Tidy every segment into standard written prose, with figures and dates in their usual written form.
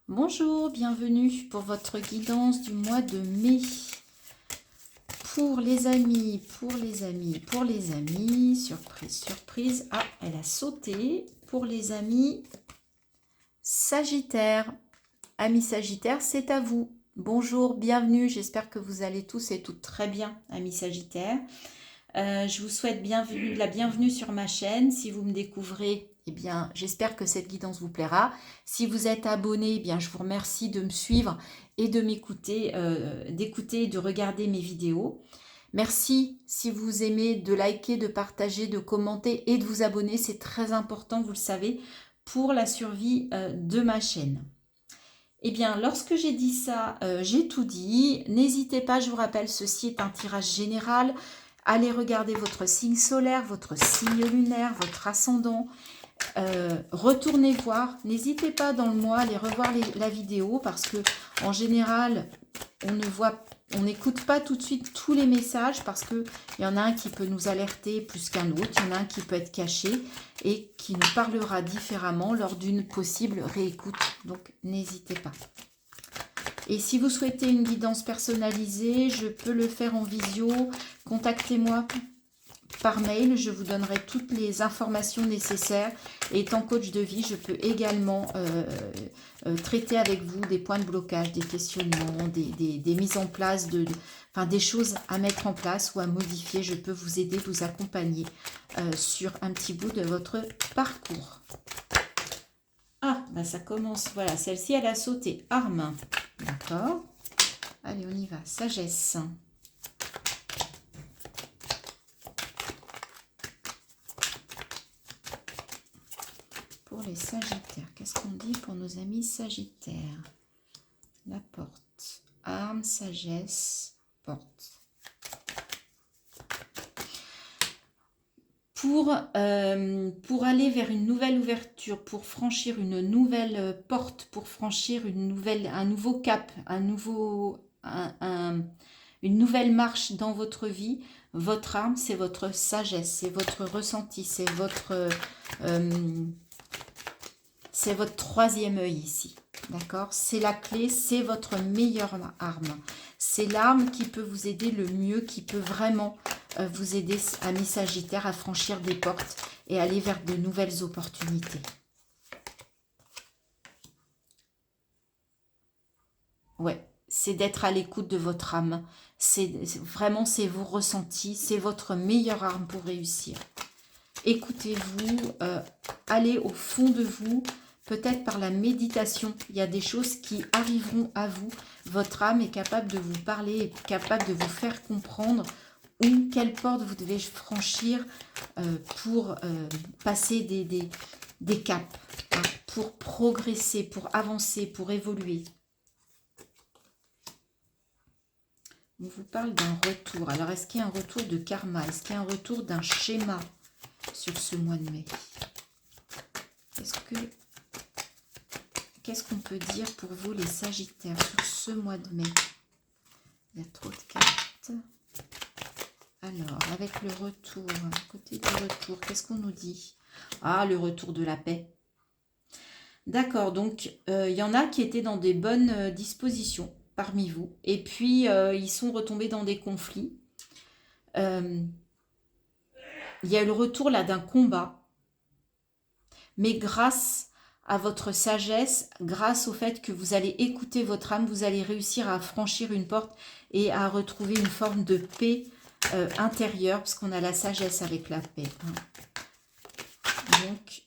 Bonjour, bienvenue pour votre guidance du mois de mai. Pour les amis, surprise, surprise. Ah, elle a sauté. Pour les amis Sagittaire. Amis Sagittaire, c'est à vous. Bonjour, bienvenue. J'espère que vous allez tous et toutes très bien, amis Sagittaire. Je vous souhaite la bienvenue sur ma chaîne. Si vous me découvrez, eh bien, j'espère que cette guidance vous plaira. Si vous êtes abonné, eh bien, je vous remercie de me suivre et de m'écouter, d'écouter et de regarder mes vidéos. Merci si vous aimez de liker, de partager, de commenter et de vous abonner. C'est très important, vous le savez, pour la survie de ma chaîne. Eh bien, lorsque j'ai dit ça, j'ai tout dit. N'hésitez pas, je vous rappelle, ceci est un tirage général. Allez regarder votre signe solaire, votre signe lunaire, votre ascendant. Retournez voir. N'hésitez pas dans le mois à aller revoir la vidéo parce que en général, on n'écoute pas tout de suite tous les messages parce qu'il y en a un qui peut nous alerter plus qu'un autre. Il y en a un qui peut être caché et qui nous parlera différemment lors d'une possible réécoute. Donc, n'hésitez pas. Et si vous souhaitez une guidance personnalisée, je peux le faire en visio. Contactez-moi par mail, je vous donnerai toutes les informations nécessaires. Et étant coach de vie, je peux également traiter avec vous des points de blocage, des questionnements, des mises en place, des choses à mettre en place ou à modifier. Je peux vous aider, vous accompagner sur un petit bout de votre parcours. Ah, ben ça commence, voilà, celle-ci elle a sauté, arme. D'accord. Allez, on y va. Sagesse. Pour les Sagittaires, qu'est-ce qu'on dit pour nos amis Sagittaires? La porte. Arme, sagesse, porte. Pour aller vers une nouvelle ouverture, pour franchir une nouvelle porte, pour franchir un nouveau cap, une nouvelle marche dans votre vie, votre arme, c'est votre sagesse, c'est votre ressenti, c'est votre troisième œil ici. D'accord? C'est la clé, c'est votre meilleure arme. C'est l'arme qui peut vous aider le mieux, qui peut vraiment vous aider, amis Sagittaires, à franchir des portes et aller vers de nouvelles opportunités. Ouais, c'est d'être à l'écoute de votre âme. C'est vos ressentis, c'est votre meilleure arme pour réussir. Écoutez-vous, allez au fond de vous. Peut-être par la méditation, il y a des choses qui arriveront à vous. Votre âme est capable de vous parler, est capable de vous faire comprendre où, quelle porte vous devez franchir pour passer des caps, hein, pour progresser, pour avancer, pour évoluer. On vous parle d'un retour. Alors, est-ce qu'il y a un retour de karma? Est-ce qu'il y a un retour d'un schéma sur ce mois de mai? Qu'est-ce qu'on peut dire pour vous, les Sagittaires, sur ce mois de mai? Il y a trop de cartes. Alors, avec le retour, côté du retour, qu'est-ce qu'on nous dit? Ah, le retour de la paix. D'accord, donc il y en a qui étaient dans des bonnes dispositions parmi vous. Et puis, ils sont retombés dans des conflits. Il y a le retour là d'un combat. Mais grâce à votre sagesse, grâce au fait que vous allez écouter votre âme, vous allez réussir à franchir une porte et à retrouver une forme de paix intérieure, parce qu'on a la sagesse avec la paix. Hein. Donc,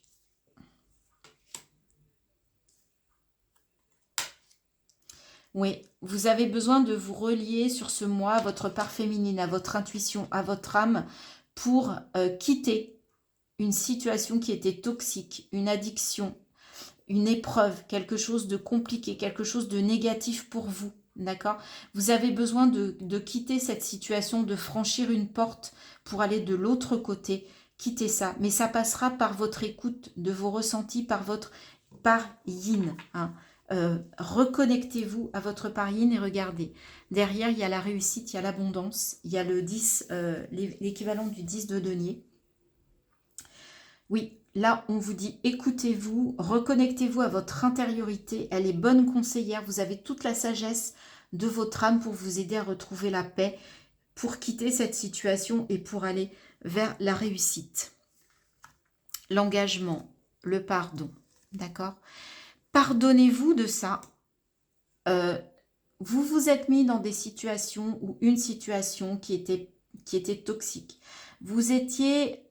oui, vous avez besoin de vous relier sur ce mois à votre part féminine, à votre intuition, à votre âme, pour quitter une situation qui était toxique, une addiction, une épreuve, quelque chose de compliqué, quelque chose de négatif pour vous, d'accord? Vous avez besoin de quitter cette situation, de franchir une porte pour aller de l'autre côté, quitter ça. Mais ça passera par votre écoute de vos ressentis, par yin. Hein. Reconnectez-vous à votre part yin et regardez. Derrière, il y a la réussite, il y a l'abondance, il y a le 10, l'équivalent du 10 de denier. Oui, là, on vous dit, écoutez-vous, reconnectez-vous à votre intériorité. Elle est bonne conseillère. Vous avez toute la sagesse de votre âme pour vous aider à retrouver la paix, pour quitter cette situation et pour aller vers la réussite. L'engagement, le pardon, d'accord? Pardonnez-vous de ça. Vous vous êtes mis dans des situations ou une situation qui était toxique. Vous étiez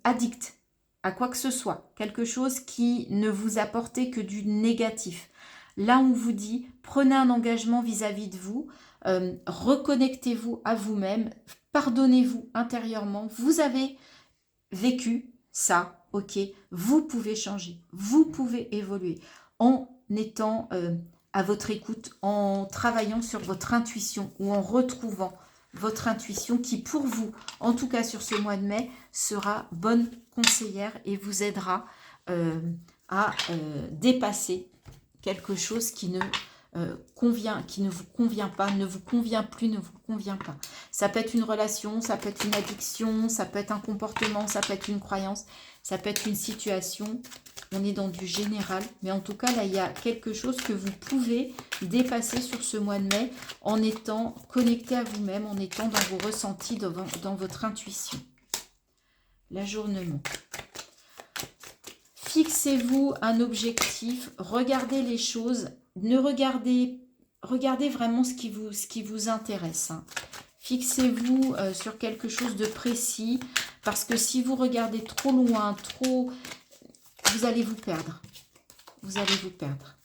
addict à quoi que ce soit, quelque chose qui ne vous apportait que du négatif. Là, on vous dit, prenez un engagement vis-à-vis de vous, reconnectez-vous à vous-même, pardonnez-vous intérieurement. Vous avez vécu ça, ok, vous pouvez changer, vous pouvez évoluer en étant à votre écoute, en travaillant sur votre intuition ou en retrouvant votre intuition qui pour vous, en tout cas sur ce mois de mai, sera bonne conseillère et vous aidera à dépasser quelque chose qui ne qui ne vous convient pas, ne vous convient plus, ne vous convient pas. Ça peut être une relation, ça peut être une addiction, ça peut être un comportement, ça peut être une croyance, ça peut être une situation. On est dans du général, mais en tout cas, là, il y a quelque chose que vous pouvez dépasser sur ce mois de mai en étant connecté à vous-même, en étant dans vos ressentis, dans votre intuition. L'ajournement. Fixez-vous un objectif, regardez les choses, regardez vraiment ce qui vous intéresse. Hein. Fixez-vous sur quelque chose de précis, parce que si vous regardez trop loin, vous allez vous perdre. Vous allez vous perdre.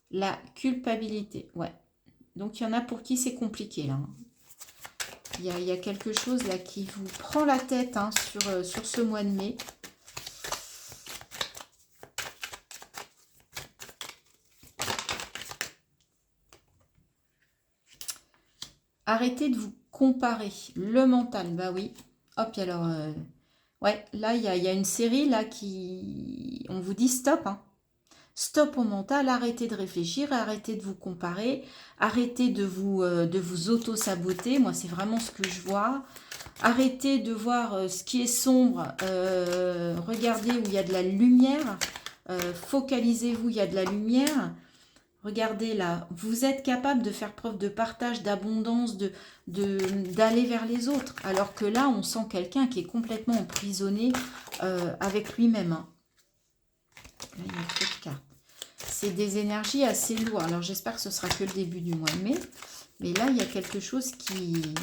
La culpabilité, ouais. Donc, il y en a pour qui c'est compliqué, là. Il y a quelque chose, là, qui vous prend la tête hein, sur ce mois de mai. Arrêtez de vous comparer. Le mental, bah oui. Hop, et alors... ouais, là, il y a une série, là, qui... On vous dit stop, hein. Stop au mental, arrêtez de réfléchir, arrêtez de vous comparer, arrêtez de vous auto-saboter. Moi, c'est vraiment ce que je vois. Arrêtez de voir ce qui est sombre. Regardez où il y a de la lumière. Focalisez-vous, il y a de la lumière. Regardez là, vous êtes capable de faire preuve de partage, d'abondance, d'aller vers les autres. Alors que là, on sent quelqu'un qui est complètement emprisonné avec lui-même. Hein. Là, il y a trop de cartes. C'est des énergies assez lourdes. Alors, j'espère que ce sera que le début du mois de mai. Mais là, il y a quelque chose qui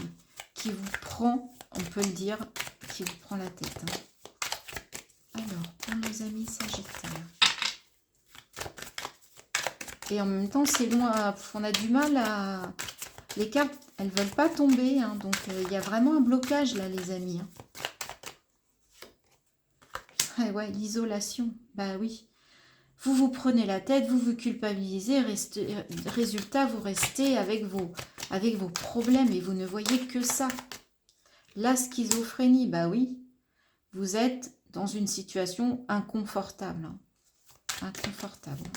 vous prend, on peut le dire, qui vous prend la tête. Hein. Alors, pour nos amis Sagittaires. Et en même temps, c'est loin. On a du mal à... Les cartes, elles ne veulent pas tomber. Hein, donc, il y a vraiment un blocage là, les amis. Hein. Ah, ouais, l'isolation. Bah oui. Vous vous prenez la tête, vous vous culpabilisez, résultat, vous restez avec vos problèmes et vous ne voyez que ça. La schizophrénie, bah oui, vous êtes dans une situation inconfortable. Hein. Inconfortable.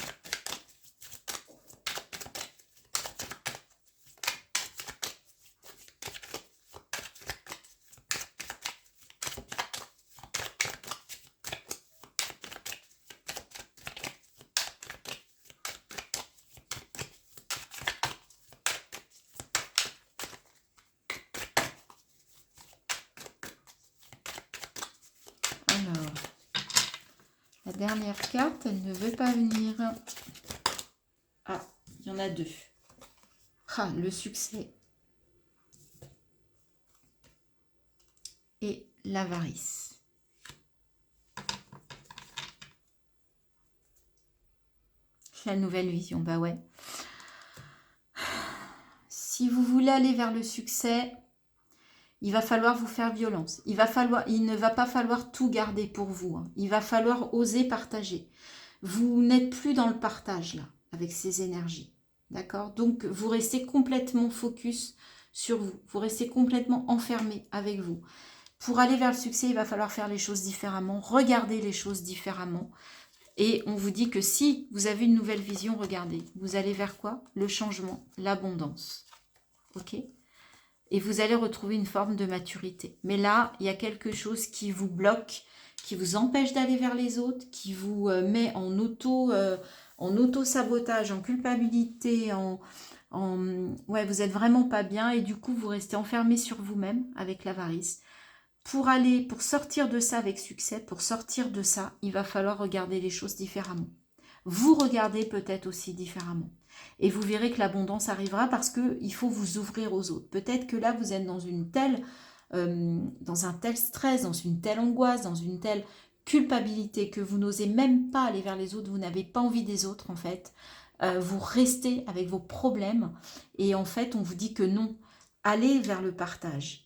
La dernière carte, elle ne veut pas venir. Ah, il y en a deux. Ah, le succès. Et l'avarice. La nouvelle vision, bah ouais. Si vous voulez aller vers le succès, il va falloir vous faire violence. Il ne va pas falloir tout garder pour vous. Hein. Il va falloir oser partager. Vous n'êtes plus dans le partage, là, avec ces énergies. D'accord? Donc, vous restez complètement focus sur vous. Vous restez complètement enfermé avec vous. Pour aller vers le succès, il va falloir faire les choses différemment, regarder les choses différemment, Et on vous dit que si vous avez une nouvelle vision, regardez, vous allez vers quoi? Le changement, l'abondance. Ok? Et vous allez retrouver une forme de maturité. Mais là, il y a quelque chose qui vous bloque, qui vous empêche d'aller vers les autres, qui vous met en auto-sabotage, en culpabilité, ouais, vous êtes vraiment pas bien et du coup, vous restez enfermé sur vous-même avec l'avarice. Pour sortir de ça avec succès, pour sortir de ça, il va falloir regarder les choses différemment. Vous regardez peut-être aussi différemment. Et vous verrez que l'abondance arrivera parce qu'il faut vous ouvrir aux autres. Peut-être que là, vous êtes dans dans un tel stress, dans une telle angoisse, dans une telle culpabilité que vous n'osez même pas aller vers les autres, vous n'avez pas envie des autres en fait. Vous restez avec vos problèmes et en fait, on vous dit que non. Allez vers le partage.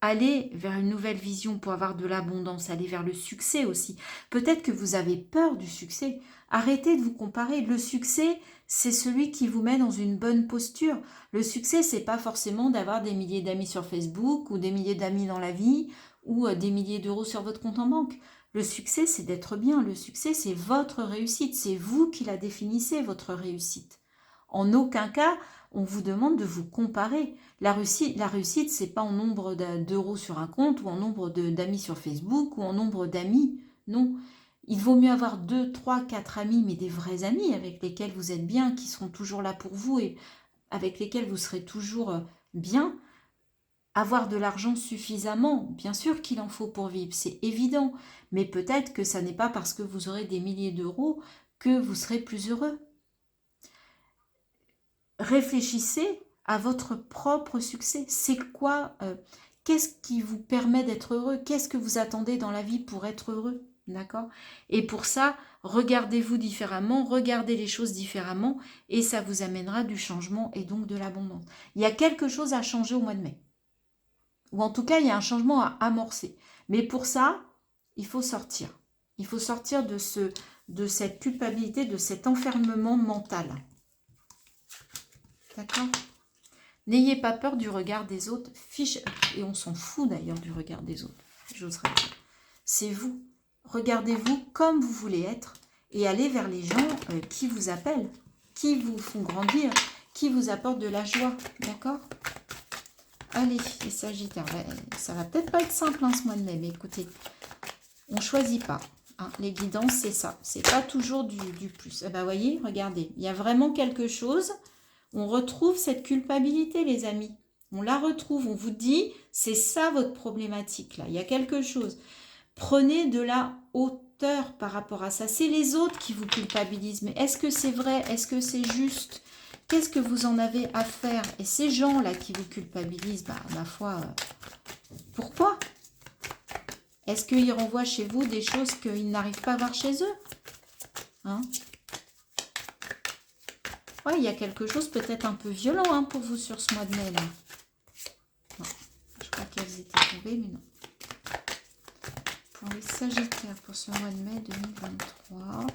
Allez vers une nouvelle vision pour avoir de l'abondance, allez vers le succès aussi. Peut-être que vous avez peur du succès. Arrêtez de vous comparer. Le succès, c'est celui qui vous met dans une bonne posture. Le succès, c'est pas forcément d'avoir des milliers d'amis sur Facebook ou des milliers d'amis dans la vie ou des milliers d'euros sur votre compte en banque. Le succès, c'est d'être bien. Le succès, c'est votre réussite. C'est vous qui la définissez, votre réussite. En aucun cas, on vous demande de vous comparer. La réussite, c'est pas en nombre d'euros sur un compte ou en nombre d'amis sur Facebook ou en nombre d'amis. Non. Il vaut mieux avoir 2, 3, 4 amis, mais des vrais amis avec lesquels vous êtes bien, qui seront toujours là pour vous et avec lesquels vous serez toujours bien. Avoir de l'argent suffisamment, bien sûr qu'il en faut pour vivre, c'est évident. Mais peut-être que ça n'est pas parce que vous aurez des milliers d'euros que vous serez plus heureux. Réfléchissez à votre propre succès. C'est quoi qu'est-ce qui vous permet d'être heureux? Qu'est-ce que vous attendez dans la vie pour être heureux? D'accord? Et pour ça, regardez-vous différemment, regardez les choses différemment et ça vous amènera du changement et donc de l'abondance. Il y a quelque chose à changer au mois de mai. Ou en tout cas, il y a un changement à amorcer. Mais pour ça, il faut sortir. Il faut sortir de cette culpabilité, de cet enfermement mental. D'accord? N'ayez pas peur du regard des autres. Et on s'en fout d'ailleurs du regard des autres. J'oserais dire. C'est vous. Regardez-vous comme vous voulez être et allez vers les gens qui vous appellent, qui vous font grandir, qui vous apportent de la joie. D'accord? Allez, les Sagittaires. Ça va peut-être pas être simple ce mois de mai, mais écoutez, on ne choisit pas. Hein, les guidances, c'est ça. C'est pas toujours du plus. Eh ben, voyez, regardez. Il y a vraiment quelque chose. On retrouve cette culpabilité, les amis. On la retrouve. On vous dit, c'est ça votre problématique, là. Il y a quelque chose. Prenez de la hauteur par rapport à ça. C'est les autres qui vous culpabilisent. Mais est-ce que c'est vrai? Est-ce que c'est juste? Qu'est-ce que vous en avez à faire? Et ces gens-là qui vous culpabilisent, bah, ma foi, pourquoi? Est-ce qu'ils renvoient chez vous des choses qu'ils n'arrivent pas à voir chez eux? Hein? Ouais, il y a quelque chose peut-être un peu violent pour vous sur ce mois de mai, là. Non, je crois qu'elles étaient tombées, mais non. Pour les Sagittaires, pour ce mois de mai 2023.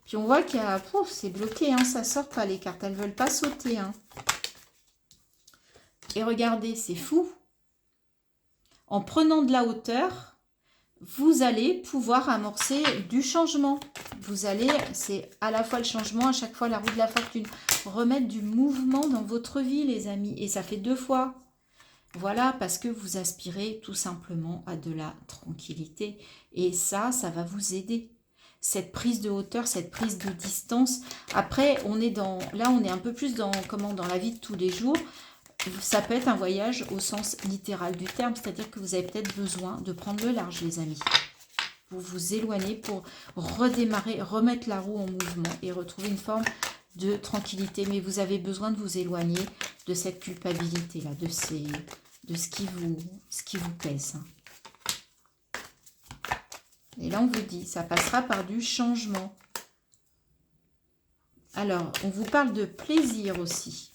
Puis on voit qu'il y a... c'est bloqué, ça sort pas les cartes. Elles ne veulent pas sauter. Et regardez, c'est fou. En prenant de la hauteur, vous allez pouvoir amorcer du changement. Vous allez, c'est à la fois le changement, à chaque fois la roue de la fortune. Remettre du mouvement dans votre vie, les amis. Et ça fait 2 fois. Voilà, parce que vous aspirez tout simplement à de la tranquillité. Et ça va vous aider. Cette prise de hauteur, cette prise de distance. Après, on est un peu plus dans la vie de tous les jours. Ça peut être un voyage au sens littéral du terme, c'est-à-dire que vous avez peut-être besoin de prendre le large, les amis. Pour vous éloigner, pour redémarrer, remettre la roue en mouvement et retrouver une forme de tranquillité. Mais vous avez besoin de vous éloigner de cette culpabilité-là, de ce qui vous pèse. Et là, on vous dit, ça passera par du changement. Alors, on vous parle de plaisir aussi.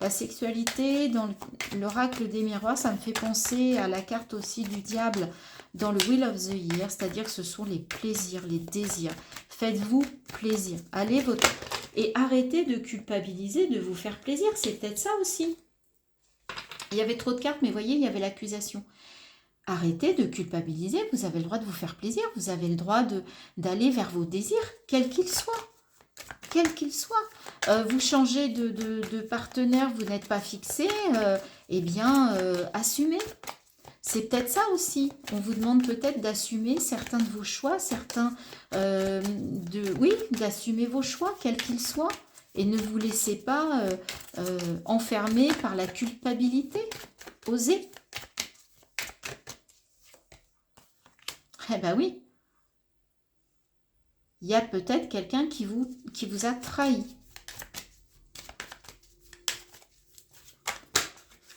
La sexualité, dans l'oracle des miroirs, ça me fait penser à la carte aussi du diable dans le Wheel of the Year, c'est-à-dire que ce sont les plaisirs, les désirs. Faites-vous plaisir. Et arrêtez de culpabiliser, de vous faire plaisir. C'est peut-être ça aussi. Il y avait trop de cartes, mais voyez, il y avait l'accusation. arrêtez de culpabiliser, vous avez le droit de vous faire plaisir, vous avez le droit d'aller vers vos désirs, quels qu'ils soient. Quel qu'il soit. Vous changez de partenaire, vous n'êtes pas fixé, eh bien, assumez. C'est peut-être ça aussi. On vous demande peut-être d'assumer certains de vos choix, oui, d'assumer vos choix, quels qu'ils soient. Et ne vous laissez pas enfermer par la culpabilité. Osez. Eh ben oui. Il y a peut-être quelqu'un qui vous a trahi.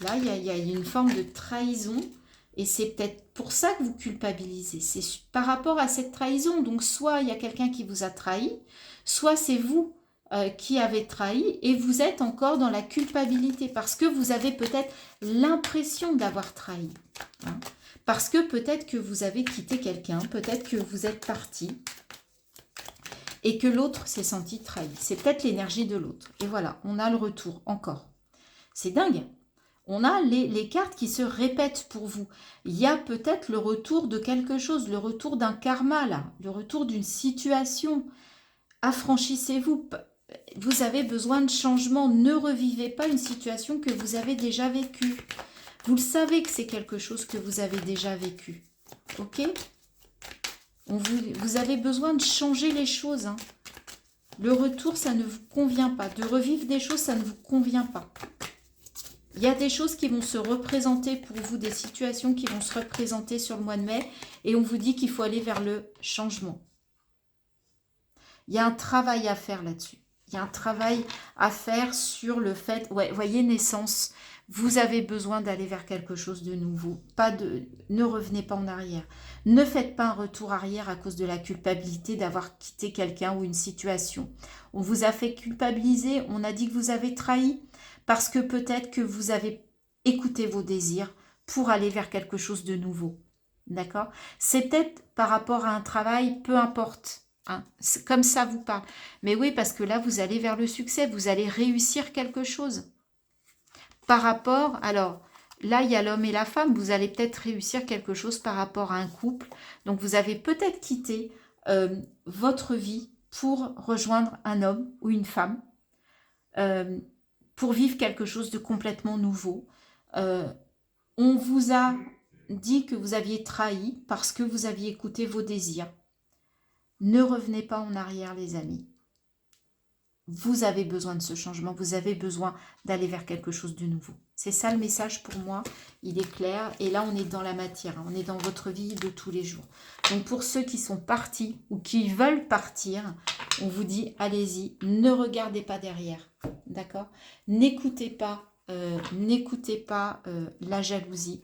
Là, il y a une forme de trahison et c'est peut-être pour ça que vous culpabilisez. C'est par rapport à cette trahison. Donc, soit il y a quelqu'un qui vous a trahi, soit c'est vous qui avez trahi et vous êtes encore dans la culpabilité parce que vous avez peut-être l'impression d'avoir trahi. Hein. Parce que peut-être que vous avez quitté quelqu'un, peut-être que vous êtes parti. Et que l'autre s'est senti trahi. C'est peut-être l'énergie de l'autre. Et voilà, on a le retour encore. C'est dingue. On a les cartes qui se répètent pour vous. Il y a peut-être le retour de quelque chose, le retour d'un karma là, le retour d'une situation. Affranchissez-vous. Vous avez besoin de changement. Ne revivez pas une situation que vous avez déjà vécue. Vous le savez que c'est quelque chose que vous avez déjà vécu. Ok ? Vous avez besoin de changer les choses. Hein. Le retour, ça ne vous convient pas. De revivre des choses, ça ne vous convient pas. Il y a des choses qui vont se représenter pour vous, des situations qui vont se représenter sur le mois de mai. Et on vous dit qu'il faut aller vers le changement. Il y a un travail à faire là-dessus. Il y a un travail à faire sur le fait... Ouais, voyez, naissance, vous avez besoin d'aller vers quelque chose de nouveau. Ne revenez pas en arrière. Ne faites pas un retour arrière à cause de la culpabilité d'avoir quitté quelqu'un ou une situation. On vous a fait culpabiliser, on a dit que vous avez trahi parce que peut-être que vous avez écouté vos désirs pour aller vers quelque chose de nouveau. D'accord ? C'est peut-être par rapport à un travail, peu importe. Hein, comme ça vous parle. Mais oui, parce que là, vous allez vers le succès, vous allez réussir quelque chose. Par rapport, alors, là, il y a l'homme et la femme, vous allez peut-être réussir quelque chose par rapport à un couple. Donc, vous avez peut-être quitté votre vie pour rejoindre un homme ou une femme, pour vivre quelque chose de complètement nouveau. On vous a dit que vous aviez trahi parce que vous aviez écouté vos désirs. Ne revenez pas en arrière, les amis. Vous avez besoin de ce changement, vous avez besoin d'aller vers quelque chose de nouveau. C'est ça le message pour moi, il est clair. Et là, on est dans la matière, on est dans votre vie de tous les jours. Donc, pour ceux qui sont partis ou qui veulent partir, on vous dit, allez-y, ne regardez pas derrière, d'accord ? N'écoutez pas la jalousie,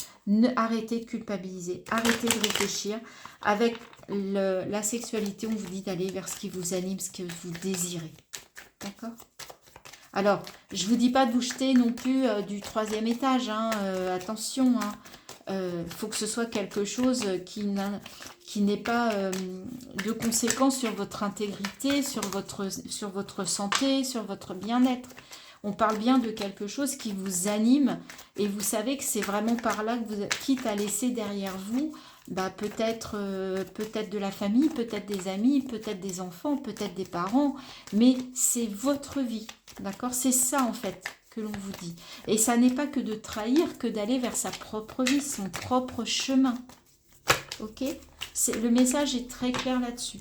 arrêtez de culpabiliser, arrêtez de réfléchir. Avec la sexualité, on vous dit d'aller vers ce qui vous anime, ce que vous désirez. D'accord ? Alors, je ne vous dis pas de vous jeter non plus du 3e étage, hein, attention. Faut que ce soit quelque chose qui n'ait pas de conséquences sur votre intégrité, sur votre santé, sur votre bien-être. On parle bien de quelque chose qui vous anime et vous savez que c'est vraiment par là que vous, quitte à laisser derrière vous, peut-être de la famille, peut-être des amis, peut-être des enfants, peut-être des parents, mais c'est votre vie, d'accord? C'est ça en fait que l'on vous dit. Et ça n'est pas que de trahir, que d'aller vers sa propre vie, son propre chemin. Ok? Le message est très clair là-dessus.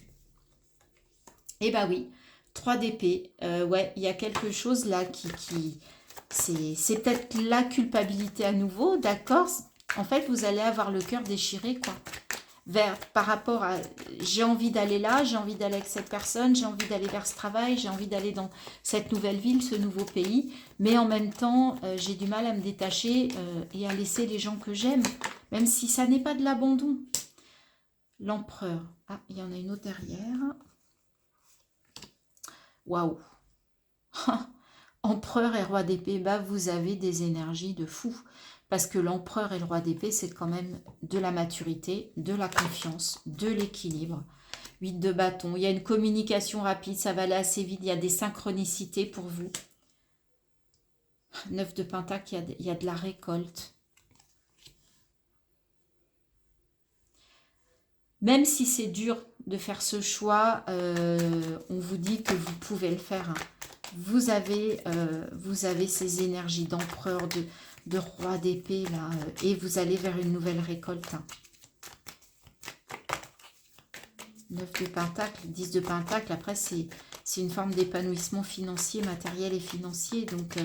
Eh bien oui, 3 d'épée, ouais, il y a quelque chose là c'est peut-être la culpabilité à nouveau, d'accord? En fait, vous allez avoir le cœur déchiré, quoi. Par rapport à, j'ai envie d'aller là, j'ai envie d'aller avec cette personne, j'ai envie d'aller vers ce travail, j'ai envie d'aller dans cette nouvelle ville, ce nouveau pays, mais en même temps, j'ai du mal à me détacher et à laisser les gens que j'aime, même si ça n'est pas de l'abandon. L'empereur. Ah, il y en a une autre derrière. Waouh. Empereur et roi d'épée, vous avez des énergies de fou. Parce que l'empereur et le roi d'épée, c'est quand même de la maturité, de la confiance, de l'équilibre. 8 de bâton, il y a une communication rapide, ça va aller assez vite, il y a des synchronicités pour vous. 9 de pentacle, il y a de la récolte. Même si c'est dur de faire ce choix, on vous dit que vous pouvez le faire. Hein. Vous avez ces énergies d'empereur, de roi d'épée, là, et vous allez vers une nouvelle récolte. Hein. 9 de Pentacle, 10 de Pentacle, après c'est une forme d'épanouissement financier, matériel et financier, donc...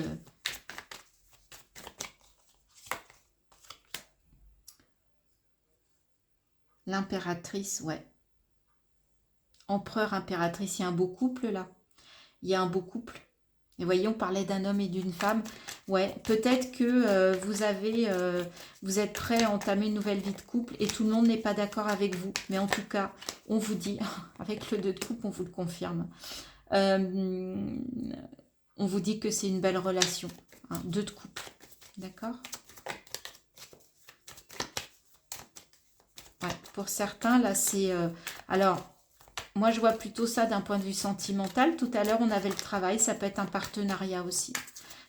L'impératrice, ouais. Empereur, impératrice, il y a un beau couple là. Il y a un beau couple. Et voyez, on parlait d'un homme et d'une femme. Ouais, peut-être que vous êtes prêts à entamer une nouvelle vie de couple et tout le monde n'est pas d'accord avec vous. Mais en tout cas, on vous dit, avec le 2 de coupe, on vous le confirme. On vous dit que c'est une belle relation. Hein, 2 de couple. D'accord ? Ouais, pour certains, là, c'est... alors, moi, je vois plutôt ça d'un point de vue sentimental. Tout à l'heure, on avait le travail. Ça peut être un partenariat aussi.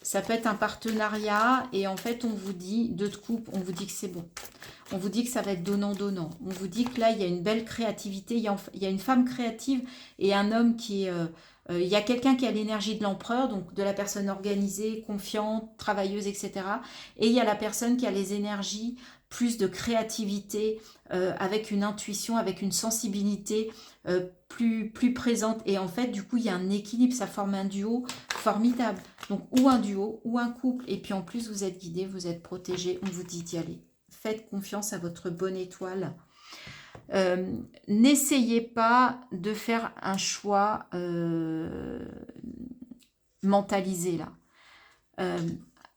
Ça peut être un partenariat et en fait, on vous dit, 2 de coupe, on vous dit que c'est bon. On vous dit que ça va être donnant-donnant. On vous dit que là, il y a une belle créativité. Il y a une femme créative et un homme qui est... il y a quelqu'un qui a l'énergie de l'empereur, donc de la personne organisée, confiante, travailleuse, etc. Et il y a la personne qui a les énergies plus de créativité, avec une intuition, avec une sensibilité plus présente. Et en fait, du coup, il y a un équilibre, ça forme un duo formidable. Donc, ou un duo, ou un couple. Et puis, en plus, vous êtes guidé, vous êtes protégé. On vous dit d'y aller. Faites confiance à votre bonne étoile. N'essayez pas de faire un choix mentalisé, là.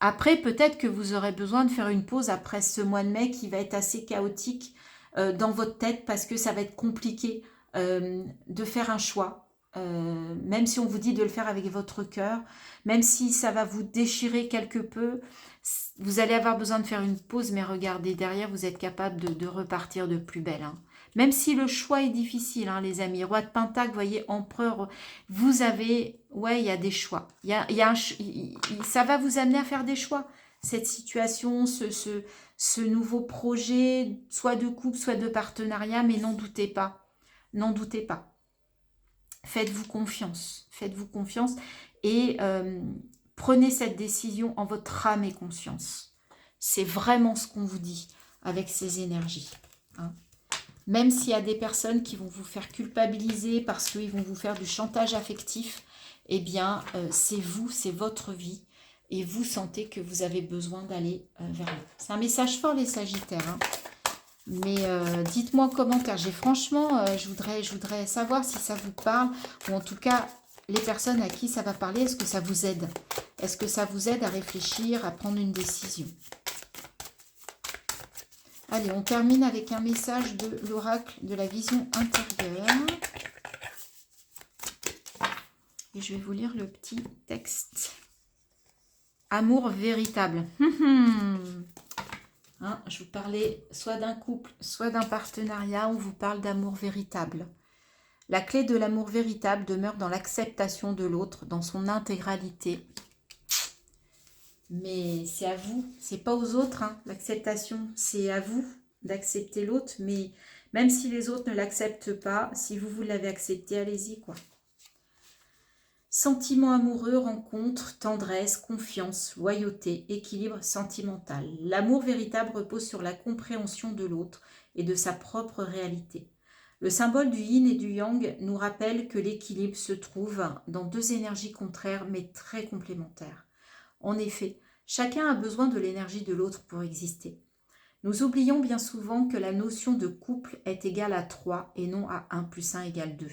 Après, peut-être que vous aurez besoin de faire une pause après ce mois de mai qui va être assez chaotique dans votre tête parce que ça va être compliqué de faire un choix. Même si on vous dit de le faire avec votre cœur, même si ça va vous déchirer quelque peu, vous allez avoir besoin de faire une pause, mais regardez, derrière, vous êtes capable de repartir de plus belle. Hein. Même si le choix est difficile, hein, les amis. Roi de Pentacle, vous voyez, empereur, vous avez... Ouais, il y a des choix. Ça va vous amener à faire des choix. Cette situation, ce nouveau projet, soit de couple, soit de partenariat, mais n'en doutez pas. N'en doutez pas. Faites-vous confiance. Faites-vous confiance et prenez cette décision en votre âme et conscience. C'est vraiment ce qu'on vous dit avec ces énergies. Hein. Même s'il y a des personnes qui vont vous faire culpabiliser parce qu'ils vont vous faire du chantage affectif, eh bien, c'est vous, c'est votre vie. Et vous sentez que vous avez besoin d'aller vers eux. C'est un message fort, les Sagittaires. Hein. Mais dites-moi en commentaire. Franchement, je voudrais savoir si ça vous parle. Ou en tout cas, les personnes à qui ça va parler, est-ce que ça vous aide? Est-ce que ça vous aide à réfléchir, à prendre une décision? Allez, on termine avec un message de l'oracle de la vision intérieure. Et je vais vous lire le petit texte. Amour véritable. Hein, je vous parlais soit d'un couple, soit d'un partenariat. On vous parle d'amour véritable. La clé de l'amour véritable demeure dans l'acceptation de l'autre, dans son intégralité. Mais c'est à vous, c'est pas aux autres, hein, l'acceptation. C'est à vous d'accepter l'autre, mais même si les autres ne l'acceptent pas, si vous l'avez accepté, allez-y, quoi. Sentiments amoureux, rencontres, tendresse, confiance, loyauté, équilibre sentimental. L'amour véritable repose sur la compréhension de l'autre et de sa propre réalité. Le symbole du yin et du yang nous rappelle que l'équilibre se trouve dans 2 énergies contraires mais très complémentaires. En effet, chacun a besoin de l'énergie de l'autre pour exister. Nous oublions bien souvent que la notion de couple est égale à 3 et non à 1 plus 1 égale 2.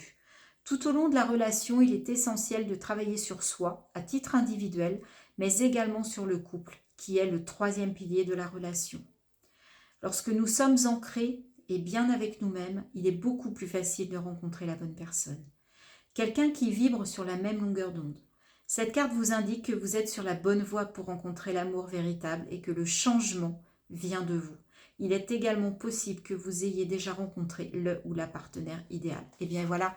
Tout au long de la relation, il est essentiel de travailler sur soi, à titre individuel, mais également sur le couple, qui est le 3e pilier de la relation. Lorsque nous sommes ancrés et bien avec nous-mêmes, il est beaucoup plus facile de rencontrer la bonne personne. Quelqu'un qui vibre sur la même longueur d'onde. Cette carte vous indique que vous êtes sur la bonne voie pour rencontrer l'amour véritable et que le changement vient de vous. Il est également possible que vous ayez déjà rencontré le ou la partenaire idéal. Et bien voilà,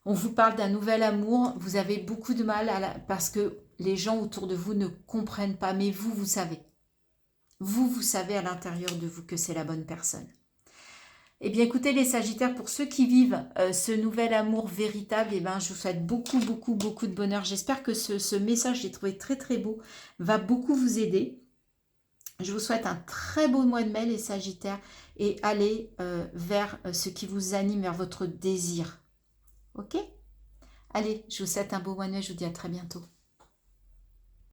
on vous parle d'un nouvel amour. Vous avez beaucoup de mal parce que les gens autour de vous ne comprennent pas. Mais vous savez. Vous savez à l'intérieur de vous que c'est la bonne personne. Eh bien, écoutez, les Sagittaires, pour ceux qui vivent ce nouvel amour véritable, eh ben, je vous souhaite beaucoup, beaucoup, beaucoup de bonheur. J'espère que ce message, j'ai trouvé très, très beau, va beaucoup vous aider. Je vous souhaite un très beau mois de mai, les Sagittaires, et allez vers ce qui vous anime, vers votre désir. Ok? Allez, je vous souhaite un beau mois de mai, je vous dis à très bientôt.